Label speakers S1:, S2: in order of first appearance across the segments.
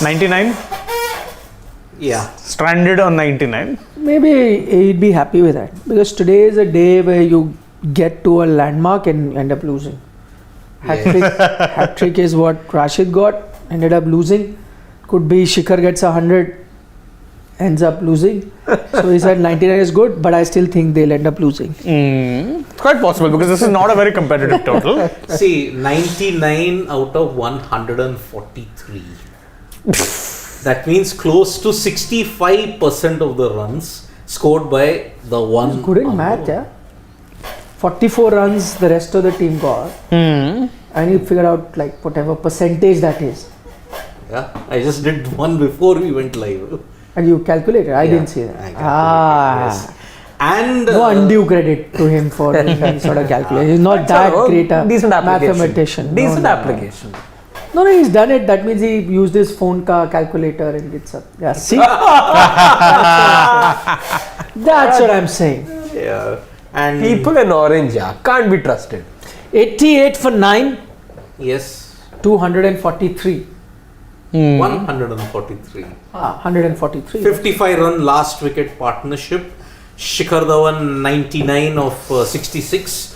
S1: 99?
S2: Yeah.
S1: Stranded on 99?
S3: Maybe he'd be happy with that, because today is a day where you get to a landmark and end up losing. Hat trick is what Rashid got, ended up losing. Could be Shikhar gets 100, ends up losing. So he said 99 is good, but I still think they'll end up losing.
S1: It's quite possible, because this is not a very competitive total.
S2: See, 99 out of 143. That means close to 65% of the runs scored by the one.
S3: Good in math, yeah. 44 runs the rest of the team got. And you figure out like whatever percentage that is.
S2: Yeah, I just did one before we went live.
S3: And you calculated? I didn't see that.
S2: Yes. And
S3: no undue credit to him for any sort of calculation. He's not that great a
S4: decent application.
S3: mathematician.
S4: Decent application.
S3: No, he's done it. That means he used his phone calculator and it's up. Yeah, see? That's what I'm saying.
S2: Yeah. And
S4: People in orange, can't be trusted.
S3: 88 for 9.
S2: Yes.
S3: 243.
S2: 143.
S3: 143.
S2: 55 run last wicket partnership. Shikhar Dhawan 99 of 66.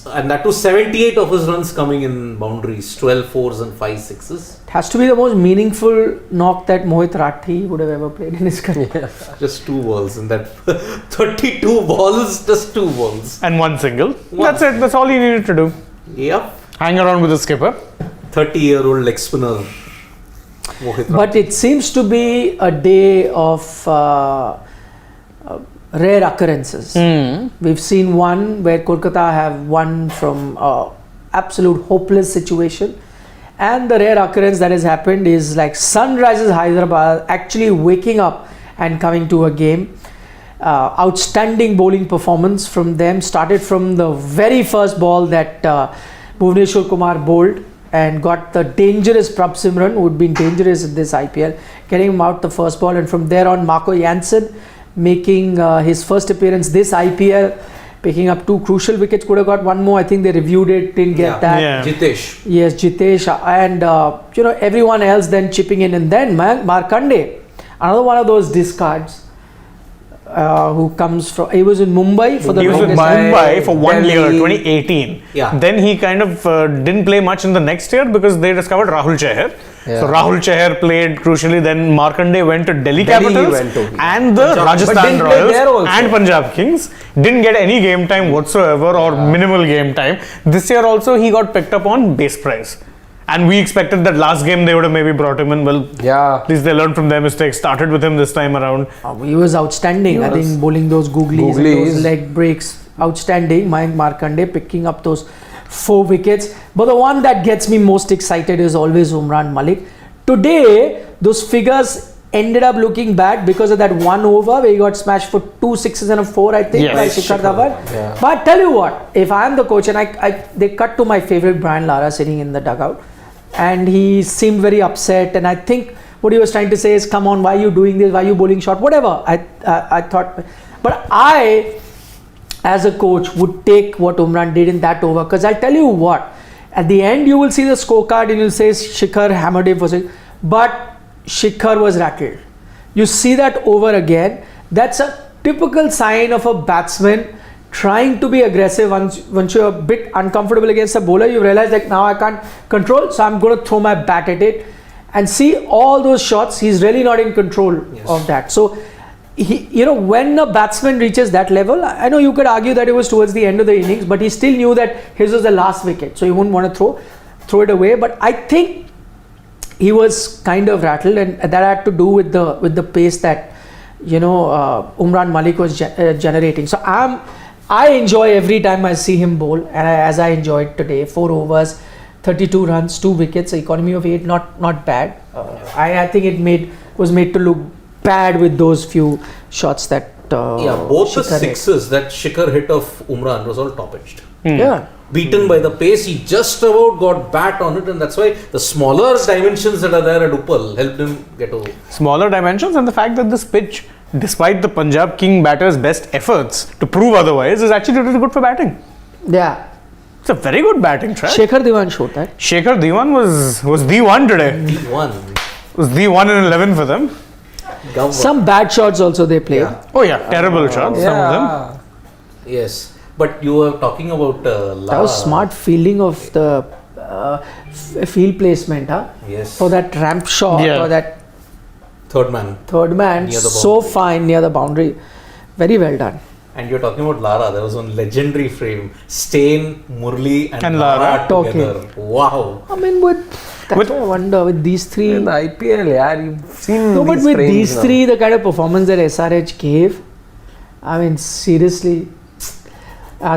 S2: And that was 78 of his runs coming in boundaries, 12 fours and 5 sixes.
S3: It has to be the most meaningful knock that Mohit Rathi would have ever played in his career.
S2: Just 2 balls in that 32 balls, just 2 balls.
S1: And 1 single. That's it. That's all he needed to do.
S2: Yep.
S1: Hang around with the skipper.
S2: 30-year-old leg spinner. Mohit
S3: But it seems to be a day of rare occurrences. We've seen one where Kolkata have won from absolute hopeless situation, and the rare occurrence that has happened is like Sunrisers Hyderabad actually waking up and coming to a game. Outstanding bowling performance from them, started from the very first ball that Bhuvneshwar Kumar bowled and got the dangerous Prabh Simran, who would been dangerous in this IPL, getting him out the first ball, and from there on Marco Jansen making his first appearance this IPL, picking up 2 crucial wickets. Could have got 1 more. I think they reviewed it, didn't get that.
S1: Yeah.
S2: Jitesh.
S3: Yes, Jitesh, and everyone else then chipping in, and then Markande, another one of those discards. Who comes from? He was in Mumbai for the
S1: He was with
S3: longest time.
S1: Mumbai for 1 year, 2018.
S2: Yeah.
S1: Then he kind of didn't play much in the next year because they discovered Rahul Chahar.
S4: Yeah.
S1: So Rahul Chahar played crucially. Then Markande went to Delhi
S4: Delhi
S1: Capitals
S4: he went to.
S1: and the
S4: But
S1: Rajasthan
S4: didn't play there
S1: Royals
S4: also.
S1: and Punjab Kings. Didn't get any game time whatsoever or minimal game time. This year also he got picked up on base price. And we expected that last game they would have maybe brought him in. Well, at least they learned from their mistakes. Started with him this time around.
S3: He was outstanding. I think bowling those googlies and those leg breaks, outstanding. Mayank Markande picking up those 4 wickets. But the one that gets me most excited is always Umran Malik. Today, those figures ended up looking bad because of that 1 over where he got smashed for 2 sixes and a 4, I think, by Shikhar Dhawan.
S4: Yeah.
S3: But I tell you what, if I am the coach, and they cut to my favorite Brian Lara sitting in the dugout, and he seemed very upset, and I think what he was trying to say is, come on, why are you doing this, why are you bowling short, whatever. I thought, but I as a coach would take what Umran did in that over, because I'll tell you what, at the end you will see the scorecard and you'll say Shikhar hammered him for 6, but Shikhar was rattled. You see that over again. That's a typical sign of a batsman trying to be aggressive. Once you're a bit uncomfortable against a bowler, you realize like, now I can't control, so I'm going to throw my bat at it. And see all those shots, he's really not in control of that. So when a batsman reaches that level, I know you could argue that it was towards the end of the innings, but he still knew that his was the last wicket, so he wouldn't want to throw it away. But I think he was kind of rattled, and that had to do with the pace that Umran Malik was generating. So I enjoy every time I see him bowl, and as I enjoyed today, 4 overs, 32 runs, 2 wickets, economy of 8, not bad. I think it was made to look bad with those few shots that
S2: both
S3: Shikhar
S2: the sixes that Shikhar hit of Umran was all top-edged.
S3: Yeah.
S2: Beaten by the pace, he just about got bat on it, and that's why the smaller dimensions that are there at Uppal helped him get over.
S1: Smaller dimensions, and the fact that this pitch, despite the Punjab King batters' best efforts to prove otherwise, is actually really good for batting.
S3: Yeah.
S1: It's a very good batting track.
S3: Shikhar Dhawan showed that.
S1: Shikhar Dhawan was the one today.
S2: D1.
S1: Was the 1 in 11 for them.
S3: Some bad shots also they played.
S2: Yeah.
S1: Oh yeah, terrible shots, some of them.
S2: Yes. But you were talking about Lara.
S3: That was smart fielding of the field placement, huh?
S2: Yes.
S3: For that ramp shot
S1: Yeah.
S3: or that
S2: Third man.
S3: third man,
S2: Near the
S3: so
S2: boundary.
S3: fine near the boundary. Very well done.
S2: And you're talking about Lara. There was one legendary frame. Stain, Murli and Lara
S3: talking.
S2: together. Wow.
S3: I mean, that's why I wonder with these three.
S4: In the IPL, yeah, you've seen
S3: No, but
S4: these
S3: with
S4: frames
S3: these
S4: now.
S3: three, the kind of performance that SRH gave, I mean, seriously.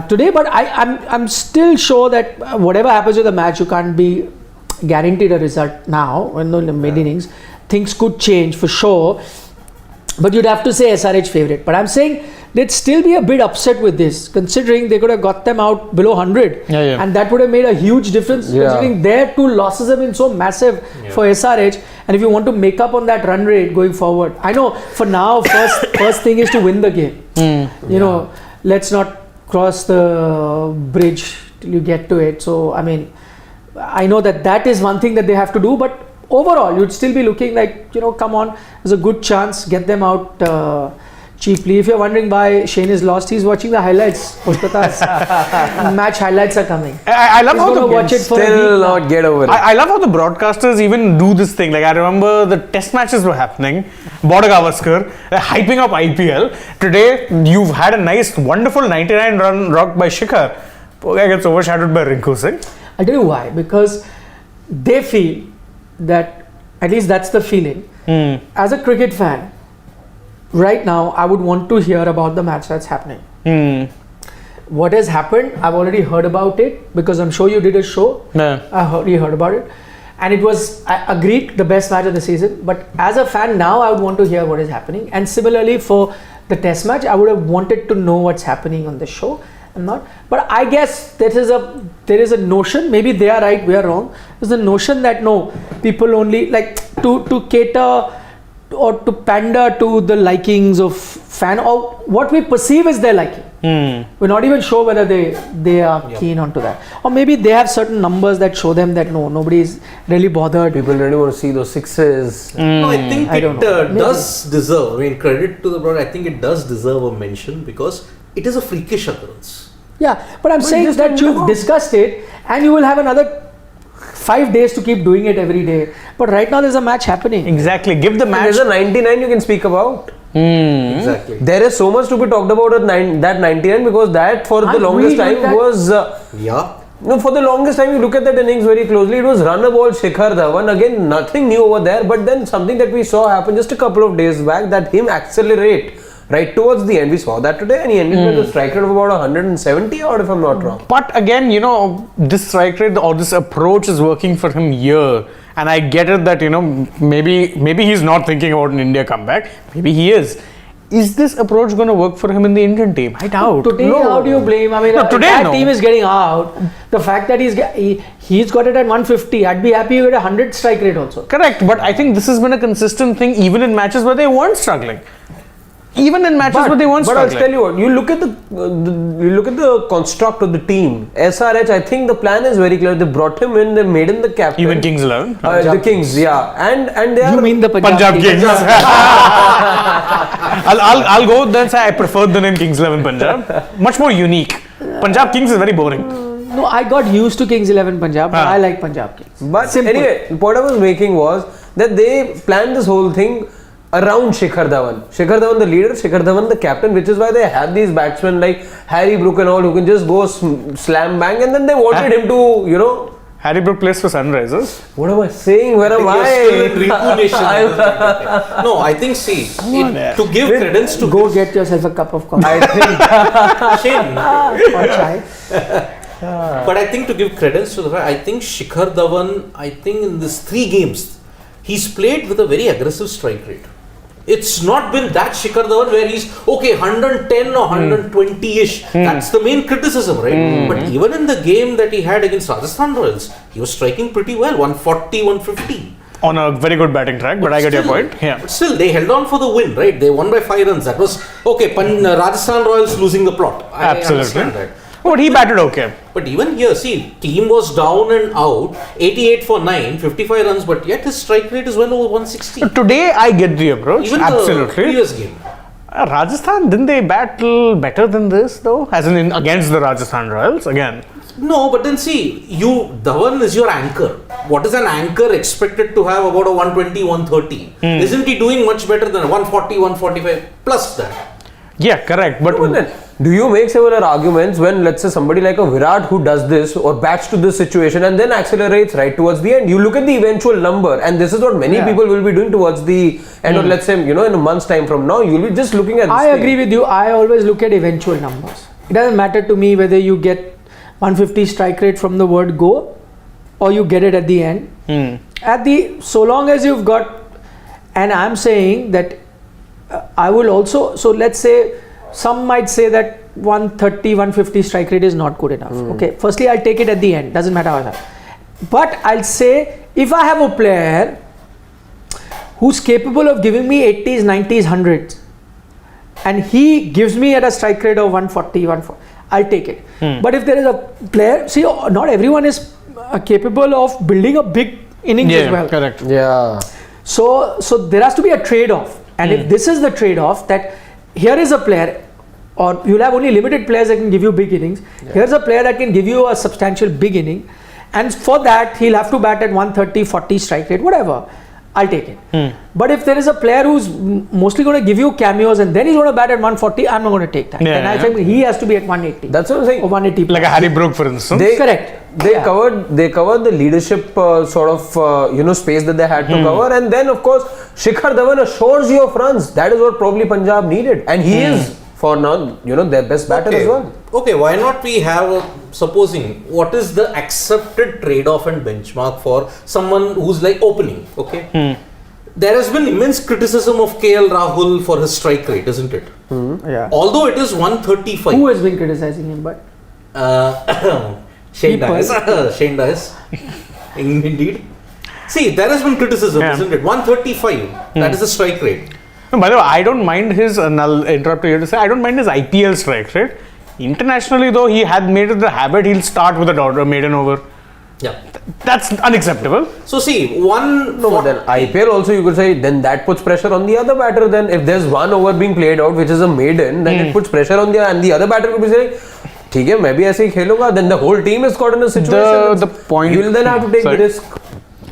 S3: Today, but I'm still sure that whatever happens with the match, you can't be guaranteed a result now. In the mid innings, things could change for sure. But you'd have to say SRH favourite. But I'm saying they'd still be a bit upset with this, considering they could have got them out below 100,
S1: Yeah.
S3: and that would have made a huge difference.
S4: Yeah.
S3: Considering their two losses have been so massive for SRH, and if you want to make up on that run rate going forward, I know for now first thing is to win the game. You know, let's not cross the bridge till you get to it. So I mean, I know that is one thing that they have to do, but overall you'd still be looking like, you know, come on, there's a good chance, get them out cheaply. If you're wondering why Shane is lost, he's watching the highlights. Match highlights are coming.
S1: I love
S3: He's
S1: how
S3: gonna
S1: the
S3: watch it for a
S4: Still
S3: week now.
S4: not get over it.
S1: I love how the broadcasters even do this thing. Like I remember the test matches were happening. Border Gavaskar hyping up IPL. Today you've had a nice, wonderful 99 run rock by Shikhar. Poor guy gets overshadowed by Rinku Singh.
S3: I'll tell you why. Because they feel that, at least that's the feeling. As a cricket fan, right now I would want to hear about the match that's happening. What has happened, I've already heard about it, because I'm sure you did a show.
S1: Yeah.
S3: I already heard about it, and it was, I agreed, the best match of the season. But as a fan now, I would want to hear what is happening. And similarly for the test match, I would have wanted to know what's happening on the show. I'm not, but I guess there is a notion, maybe they are right, we are wrong. There's a notion that no, people only like to cater or to pander to the likings of fan, or what we perceive as their liking. We're not even sure whether they are keen onto that, or maybe they have certain numbers that show them that no, nobody is really bothered.
S4: People really want to see those sixes.
S2: No, I think
S3: I don't
S2: it
S3: know. Maybe.
S2: does deserve, I mean, credit to the broad, I think it does deserve a mention because it is a freakish occurrence.
S3: Yeah, but I'm saying
S4: just
S3: that you've discussed it, and you will have another 5 days to keep doing it every day. But right now there's a match happening.
S1: Exactly. Give the match.
S4: There's a 99 you can speak about.
S2: Exactly.
S4: There is so much to be talked about at that 99, because that for
S3: I
S4: the longest
S3: agree with
S4: time
S3: that.
S4: was
S2: Yeah.
S4: no, for the longest time you look at that innings very closely, it was run a ball Shikhar Dhawan, again nothing new over there, but then something that we saw happen just a couple of days back, that him accelerate right towards the end. We saw that today, and he ended with a strike rate of about 170 odd, if I'm not wrong.
S1: But again, you know, this strike rate or this approach is working for him here. And I get it that, you know, maybe he's not thinking about an India comeback. Maybe he is. Is this approach going to work for him in the Indian team? I doubt.
S3: Today,
S1: No.
S3: how do you blame? I mean,
S1: No, today,
S3: that
S1: no.
S3: team is getting out. The fact that he's got it at 150, I'd be happy with a 100 strike rate also.
S1: Correct. But I think this has been a consistent thing even in matches where they weren't struggling. Even in matches where they weren't
S4: But I'll
S1: struggling.
S4: tell you what, you look at the construct of the team. SRH, I think the plan is very clear. They brought him in, they made him the captain.
S1: Even Kings 11.
S4: The Kings, yeah, and they are.
S3: You mean the
S1: Punjab
S3: team?
S1: Kings. I'll go then say I prefer the name Kings 11 Punjab. Much more unique. Punjab Kings is very boring.
S3: No, I got used to Kings 11 Punjab, but
S1: Ah.
S3: I like Punjab Kings.
S4: But
S3: Simple.
S4: anyway, the point I was making was that they planned this whole thing around Shikhar Dhawan. Shikhar Dhawan the leader, Shikhar Dhawan the captain, which is why they have these batsmen like Harry Brook and all who can just go slam bang, and then they wanted him to, you know.
S1: Harry Brook plays for Sunrisers.
S4: What am I saying? Where am
S2: You're still in Rinku
S4: I?
S2: Nation. No, I think, see, to give credence to
S3: Go get yourself a cup of coffee
S4: I think
S2: Shane,
S3: or chai.
S2: but I think to give credence to the fact, I think Shikhar Dhawan, I think in these 3 games, he's played with a very aggressive strike rate. It's not been that Shikhar Dhawan where he's okay 110 or 120-ish. That's the main criticism, right? But even in the game that he had against Rajasthan Royals, he was striking pretty well, 140, 150.
S1: On a very good batting track, but I get your
S2: Still-
S1: point. Yeah.
S2: But still, they held on for the win, right? They won by 5 runs. That was okay. Rajasthan Royals losing the plot. I
S1: Absolutely.
S2: understand that.
S1: But he batted okay.
S2: But even here, see, team was down and out, 88 for 9, 55 runs, but yet his strike rate is well over 160.
S1: Today I get the approach.
S2: Even
S1: absolutely.
S2: the previous game.
S1: Rajasthan, didn't they bat little better than this though? As in against the Rajasthan Royals again.
S2: No, but then see, Dhawan is your anchor. What is an anchor expected to have about a 120, 130? Isn't he doing much better than 140, 145 plus that?
S1: Yeah, correct. But
S4: then, do you make similar arguments when, let's say, somebody like a Virat who does this or bats to this situation and then accelerates right towards the end? You look at the eventual number, and this is what many people will be doing towards the end, or let's say, in a month's time from now, you'll be just looking at this.
S3: I agree with you. I always look at eventual numbers. It doesn't matter to me whether you get 150 strike rate from the word go or you get it at the end. So long as you've got, and I'm saying that I will also, so let's say some might say that 130, 150 strike rate is not good enough. Okay, firstly I'll take it at the end, doesn't matter how that. But I'll say if I have a player who's capable of giving me 80s, 90s, 100s and he gives me at a strike rate of 140, 140, I'll take it. But if there is a player, see, not everyone is capable of building a big innings as well.
S1: Correct.
S4: Yeah.
S3: So there has to be a trade-off. And if this is the trade-off, that here is a player, or you'll have only limited players that can give you big innings. Here's a player that can give you a substantial big inning. And for that, he'll have to bat at 130, 40 strike rate, whatever. I'll take it. But if there is a player who's mostly going to give you cameos and then he's going to bat at 140, I'm not going to take that. And I think he has to be at 180.
S4: That's what I'm saying.
S3: Or 180.
S1: Like a Harry Brook, for instance.
S3: Correct.
S4: They covered the leadership sort of space that they had to cover, and then of course Shikhar Dhawan assures you of runs. That is what probably Punjab needed, and he is for now their best batter as well.
S2: Okay, why not we have supposing what is the accepted trade-off and benchmark for someone who's like opening? Okay, there has been immense criticism of KL Rahul for his strike rate, isn't it?
S3: Yeah.
S2: Although it is 135.
S3: Who has been criticizing him? But
S2: Shane Dias. Indeed. See, there has been criticism, isn't it? 135. That is the strike rate.
S1: No, by the way, I don't mind his, and I'll interrupt you to say, I don't mind his IPL strike rate. Internationally, though, he had made it the habit, he'll start with a maiden over.
S2: Yeah.
S1: That's unacceptable.
S2: So, see,
S4: but then IPL also, you could say, then that puts pressure on the other batter. Then if there's one over being played out, which is a maiden, then it puts pressure on and the other batter could be saying, ठीक है, मैं भी ऐसे ही खेलूंगा. Then the whole team is caught in a situation.
S1: The point,
S4: you will then have to take the risk.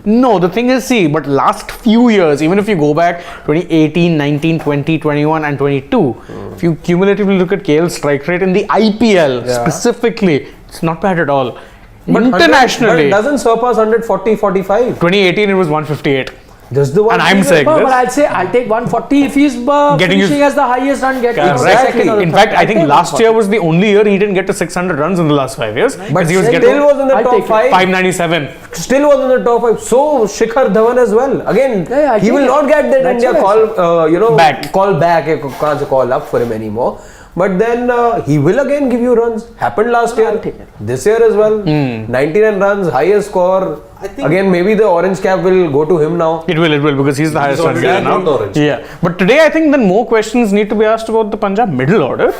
S1: No, the thing is, see, but last few years, even if you go back 2018, 19, 20, 21 and 22, if you cumulatively look at KL's strike rate in the IPL specifically, it's not bad at all.
S4: But
S1: internationally,
S4: but it doesn't surpass 140, 45.
S1: 2018 it was 158.
S4: Just the one.
S1: And I'm saying this.
S3: But I'll say I'll take 140 if he's finishing as the highest run getter.
S1: Exactly. In fact, I think last year was the only year he didn't get to 600 runs in the last 5 years.
S4: But
S1: he was
S4: still was in the top 5.
S1: 597.
S4: Still was in the top 5. So Shikhar Dhawan as well. Again, he will not get that India call,
S1: back.
S4: Call back. Can't call up for him anymore. But then he will again give you runs. Happened last year. This year as well. 99 runs, highest score.
S2: I think
S4: again, maybe the orange cap will go to him now.
S1: It will, because he's the highest run getter now.
S2: Orange.
S1: Yeah. But today I think then more questions need to be asked about the Punjab middle order.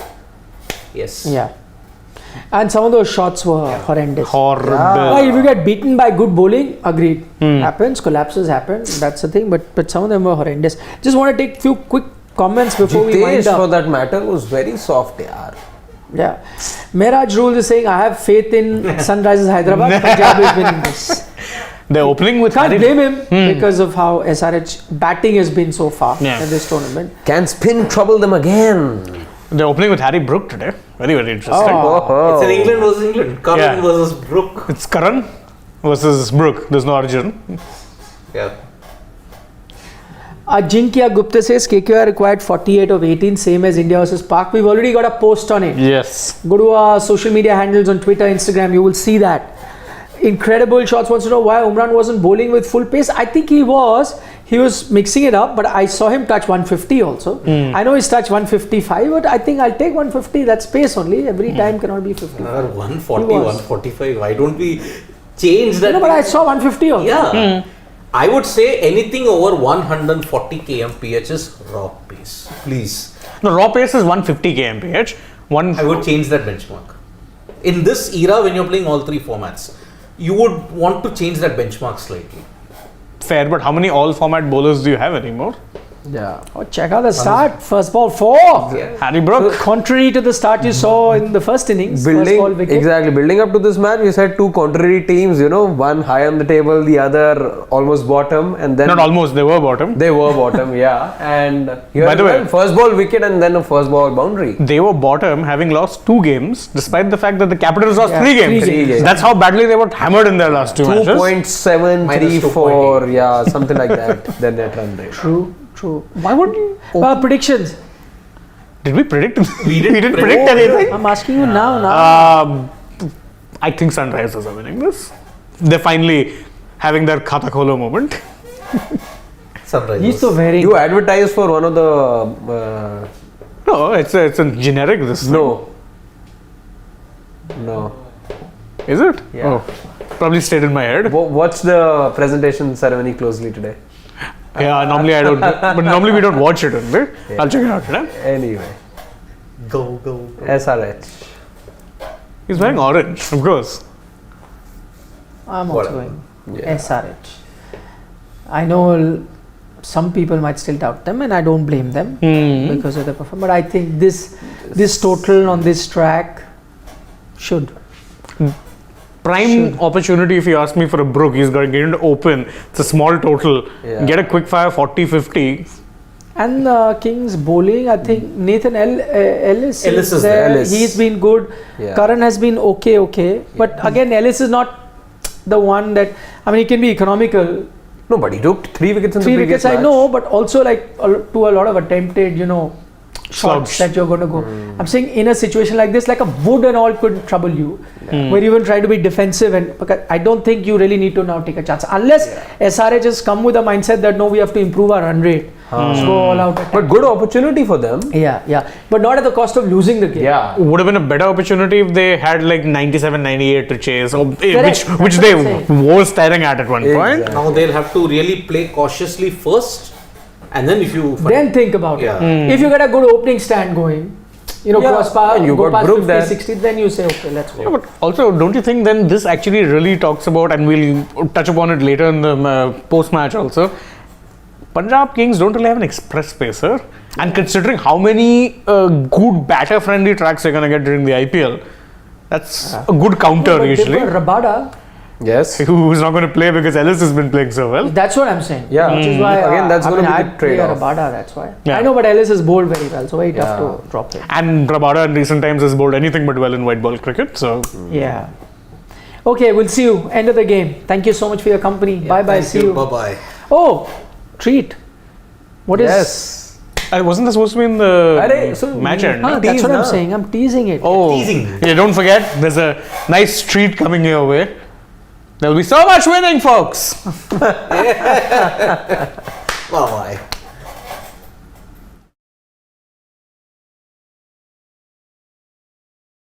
S2: Yes.
S3: Yeah. And some of those shots were horrendous.
S1: Horrible.
S3: Like if you get beaten by good bowling, agreed. Happens, collapses happen. That's the thing. But some of them were horrendous. Just want to take few quick comments before we wind up.
S4: For that matter, was very soft, yaar.
S3: Yeah. Mehraj Rule is saying, I have faith in Sunrisers Hyderabad. Punjab is winning this.
S1: They're opening with
S3: Can't blame him because of how SRH batting has been so far in this tournament.
S4: Can spin trouble them again?
S1: They're opening with Harry Brook today. Very, very interesting.
S2: It's in England versus England. Karan versus Brook.
S1: It's Karan versus Brook. There's no Arjun.
S2: Yeah.
S3: Ajinkya Gupta says KKR required 48 of 18, same as India versus Pak. We've already got a post on it.
S1: Yes.
S3: Go to our social media handles on Twitter, Instagram, you will see that. Incredible shots. Wants to know why Umran wasn't bowling with full pace. I think he was mixing it up, but I saw him touch 150 also. I know he's touched 155, but I think I'll take 150. That's pace only. Every time cannot be 50.
S2: 140, 145. Why don't we change that?
S3: No, but I saw 150 also.
S2: Yeah. I would say anything over 140 kmph is raw pace. Please.
S1: No, raw pace is 150 kmph.
S2: I would change that benchmark. in this era when you're playing all three formats, you would want to change that benchmark slightly.
S1: Fair, but how many all-format bowlers do you have anymore?
S4: Yeah.
S3: Oh, check out the start. First ball 4.
S1: Harry Brook.
S3: Contrary to the start you saw in the first innings. First ball wicket.
S4: Exactly. Building up to this match, we said two contrary teams, one high on the table, the other almost bottom, and then...
S1: Not almost, they were bottom.
S4: They were bottom, yeah. And here
S1: By the way,
S4: first ball wicket and then a first ball boundary.
S1: They were bottom, having lost 2 games, despite the fact that the Capitals lost 3 games.
S3: 3 games.
S1: That's how badly they were hammered in their last 2 matches.
S4: 2.734, yeah, something like that. Their net run rate.
S3: True.
S1: Why would you?
S3: Predictions.
S1: Did we predict?
S2: We didn't
S1: predict anything.
S3: I'm asking you now.
S1: I think Sunrisers are winning this. They're finally having their Khata Kholo moment.
S2: Sunrisers.
S3: He's so very.
S4: You advertised for one of the...
S1: No, it's a generic this thing.
S4: No.
S1: Is it?
S4: Yeah.
S1: Oh, probably stayed in my head.
S4: Watch the presentation ceremony closely today.
S1: Yeah, normally I don't, but normally we don't watch it, don't we?
S4: Yeah.
S1: I'll check it out today.
S4: Anyway.
S2: Go.
S4: SRH.
S1: He's wearing orange, of course.
S3: I'm also
S2: Whatever.
S3: going
S4: Yeah.
S3: SRH. I know some people might still doubt them, and I don't blame them because of the performance. But I think this total on this track should.
S1: Prime opportunity, if you ask me, for a Brook. He's going to open. It's a small total.
S4: Yeah.
S1: Get a quick fire 40-50.
S3: And Kings bowling, I think Nathan Ellis
S2: Ellis is
S3: there.
S2: there.
S4: Ellis.
S3: He's been good.
S4: Yeah.
S3: Karan has been okay. But again, Ellis is not the one that, I mean, he can be economical.
S4: No, but he took 3 wickets in the
S3: 3
S4: previous
S3: wickets, I
S4: match.
S3: know, but also like to a lot of attempted, shots
S1: Slugs.
S3: that you're going to go. I'm saying in a situation like this, like a wood and all could trouble you, where you will try to be defensive, and because I don't think you really need to now take a chance unless SRH has come with a mindset that no, we have to improve our run rate. Let's go all out.
S4: But good opportunity for them.
S3: Yeah, but not at the cost of losing the game.
S4: Yeah.
S1: Would have been a better opportunity if they had like 97-98 to chase, or which
S3: That's
S1: they
S3: what I'm saying.
S1: were staring at one point.
S4: Exactly.
S2: Now they'll have to really play cautiously first, and then if you
S3: Then think about
S2: Yeah.
S3: it. If you get a good opening stand going, cross par,
S4: and you
S3: go
S4: got
S3: past
S4: Brook
S3: 50,
S4: there.
S3: 60, then you say, okay, let's go.
S1: Yeah, but also, don't you think then this actually really talks about, and we'll touch upon it later in the post-match also, Punjab Kings don't really have an express pacer, and considering how many good batter-friendly tracks they're going to get during the IPL, that's a good counter
S3: But
S1: usually.
S3: Rabada,
S4: Yes.
S1: Who's not going to play because Ellis has been playing so well.
S3: that's what I'm saying.
S4: Yeah.
S3: Which is why
S4: Again, that's
S3: I
S4: gonna
S3: mean,
S4: be the
S3: I'd play
S4: trade-off.
S3: Rabada, that's why.
S1: Yeah.
S3: I know, but Ellis has bowled very well, so very tough
S4: Yeah.
S3: to drop him.
S1: And Rabada in recent times has bowled anything but well in white ball cricket. So
S3: Yeah. Okay, we'll see you. End of the game. Thank you so much for your company. Bye-bye. See you.
S2: Bye.
S3: Oh, treat. What is?
S4: Yes.
S1: wasn't that supposed to be in the
S4: Arey, so
S1: match end?
S3: Ah,
S1: no?
S3: that's
S4: Tease
S3: what I'm
S4: na.
S3: saying. I'm teasing it.
S1: Oh,
S2: Teasing.
S1: yeah, don't forget, there's a nice treat coming your way. There'll be so much winning, folks.
S2: Bye.